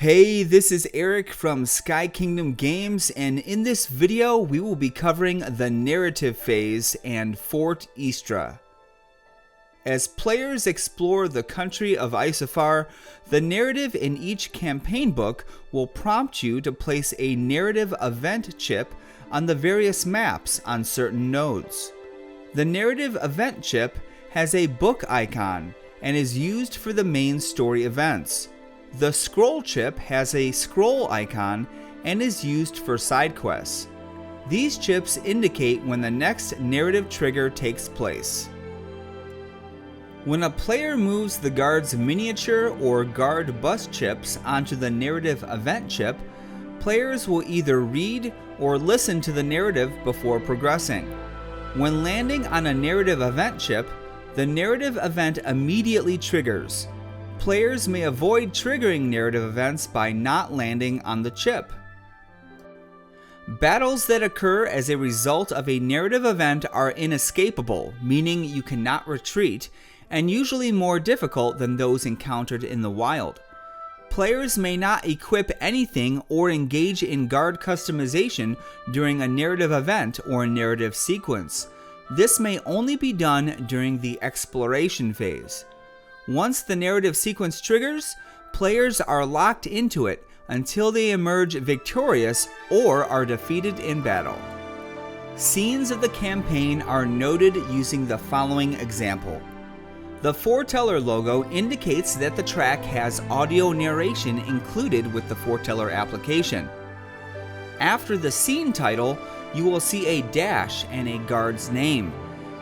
Hey, this is Eric from Sky Kingdom Games, and in this video we will be covering the narrative phase and Fort Istra. As players explore the country of Isofar, the narrative in each campaign book will prompt you to place a narrative event chip on the various maps on certain nodes. The narrative event chip has a book icon and is used for the main story events. The scroll chip has a scroll icon and is used for side quests. These chips indicate when the next narrative trigger takes place. When a player moves the guard's miniature or guard bus chips onto the narrative event chip, players will either read or listen to the narrative before progressing. When landing on a narrative event chip, the narrative event immediately triggers. Players may avoid triggering narrative events by not landing on the chip. Battles that occur as a result of a narrative event are inescapable, meaning you cannot retreat, and usually more difficult than those encountered in the wild. Players may not equip anything or engage in guard customization during a narrative event or narrative sequence. This may only be done during the exploration phase. Once the narrative sequence triggers, players are locked into it until they emerge victorious or are defeated in battle. Scenes of the campaign are noted using the following example. The Foreteller logo indicates that the track has audio narration included with the Foreteller application. After the scene title, you will see a dash and a guard's name.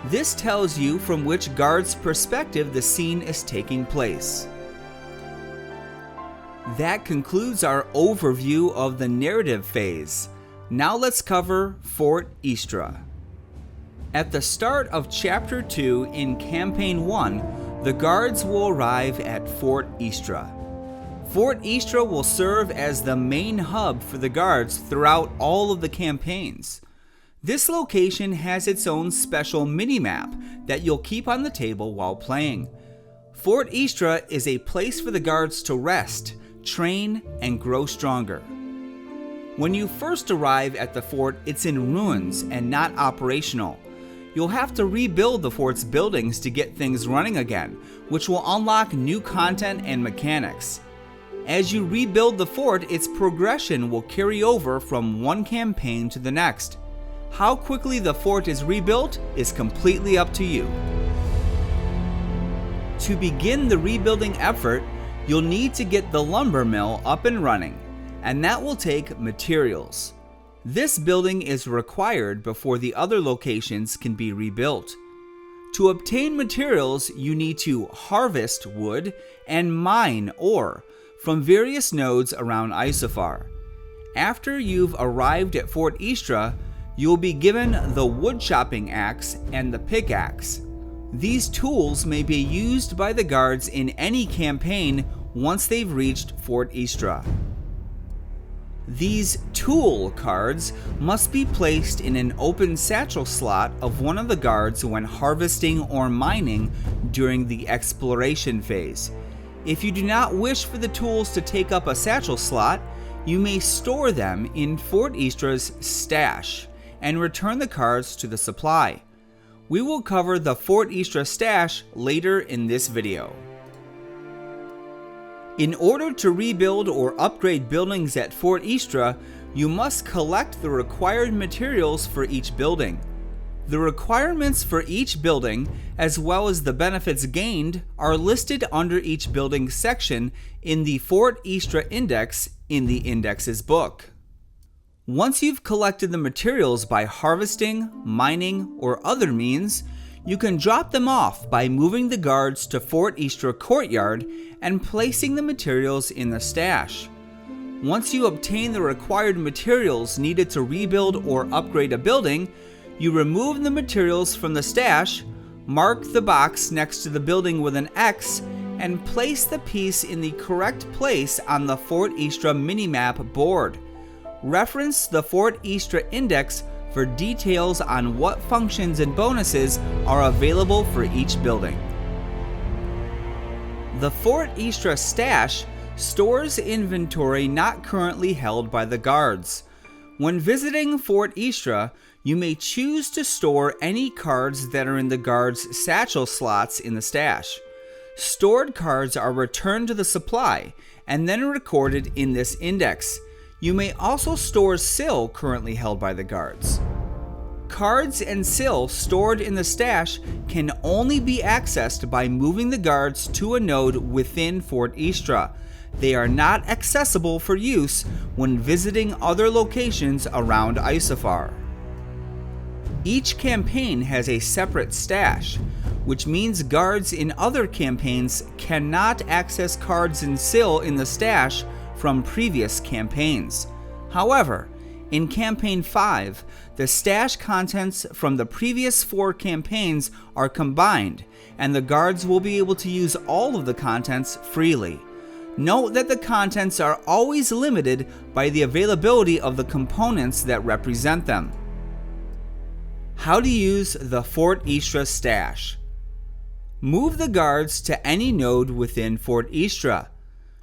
This tells you from which guard's perspective the scene is taking place. That concludes our overview of the narrative phase. Now let's cover Fort Istra. At the start of Chapter 2 in Campaign 1, the guards will arrive at Fort Istra. Fort Istra will serve as the main hub for the guards throughout all of the campaigns. This location has its own special mini-map that you'll keep on the table while playing. Fort Istra is a place for the guards to rest, train, and grow stronger. When you first arrive at the fort, it's in ruins and not operational. You'll have to rebuild the fort's buildings to get things running again, which will unlock new content and mechanics. As you rebuild the fort, its progression will carry over from one campaign to the next. How quickly the fort is rebuilt is completely up to you. To begin the rebuilding effort, you'll need to get the lumber mill up and running, and that will take materials. This building is required before the other locations can be rebuilt. To obtain materials, you need to harvest wood and mine ore from various nodes around Isofar. After you've arrived at Fort Istra, you'll be given the wood chopping axe and the pickaxe. These tools may be used by the guards in any campaign once they've reached Fort Istra. These tool cards must be placed in an open satchel slot of one of the guards when harvesting or mining during the exploration phase. If you do not wish for the tools to take up a satchel slot, you may store them in Fort Istra's stash and return the cards to the supply. We will cover the Fort Istra stash later in this video. In order to rebuild or upgrade buildings at Fort Istra, you must collect the required materials for each building. The requirements for each building, as well as the benefits gained, are listed under each building section in the Fort Istra Index in the Indexes book. Once you've collected the materials by harvesting, mining, or other means, you can drop them off by moving the guards to Fort Istra Courtyard and placing the materials in the stash. Once you obtain the required materials needed to rebuild or upgrade a building, you remove the materials from the stash, mark the box next to the building with an X, and place the piece in the correct place on the Fort Istra minimap board. Reference the Fort Istra Index for details on what functions and bonuses are available for each building. The Fort Istra stash Stores inventory not currently held by the guards. When visiting Fort Istra, you may choose to store any cards that are in the guard's satchel slots in the stash. Stored cards are returned to the supply and then recorded in this index. You may also store SIL currently held by the guards. Cards and SIL stored in the stash can only be accessed by moving the guards to a node within Fort Istra. They are not accessible for use when visiting other locations around Isofar. Each campaign has a separate stash, which means guards in other campaigns cannot access cards and SIL in the stash from previous campaigns. However, in Campaign 5, the stash contents from the previous 4 campaigns are combined, and the guards will be able to use all of the contents freely. Note that the contents are always limited by the availability of the components that represent them. How to use the Fort Istra stash. Move the guards to any node within Fort Istra.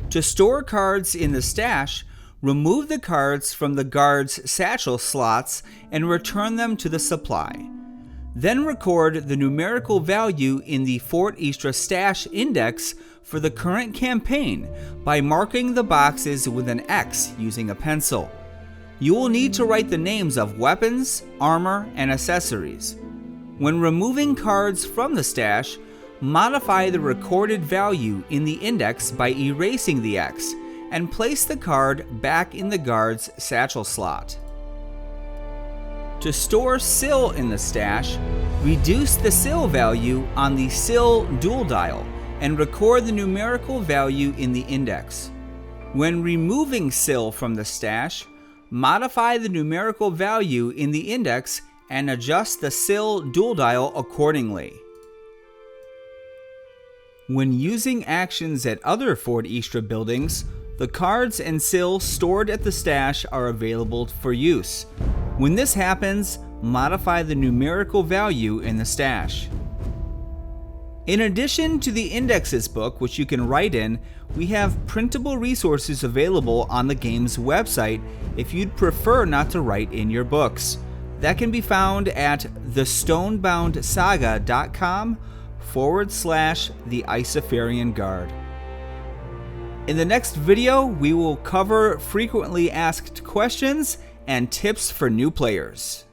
To store cards in the stash, remove the cards from the guard's satchel slots and return them to the supply. Then record the numerical value in the Fort Istra stash index for the current campaign by marking the boxes with an X using a pencil. You will need to write the names of weapons, armor, and accessories. When removing cards from the stash, modify the recorded value in the index by erasing the X and place the card back in the guard's satchel slot. To store SIL in the stash, reduce the SIL value on the SIL dual dial and record the numerical value in the index. When removing SIL from the stash, modify the numerical value in the index and adjust the SIL dual dial accordingly. When using actions at other Fort Istra buildings, the cards and SIL stored at the stash are available for use. When this happens, modify the numerical value in the stash. In addition to the indexes book, which you can write in, we have printable resources available on the game's website if you'd prefer not to write in your books. That can be found at thestoneboundsaga.com/the Isofarian Guard. In the next video, we will cover frequently asked questions and tips for new players.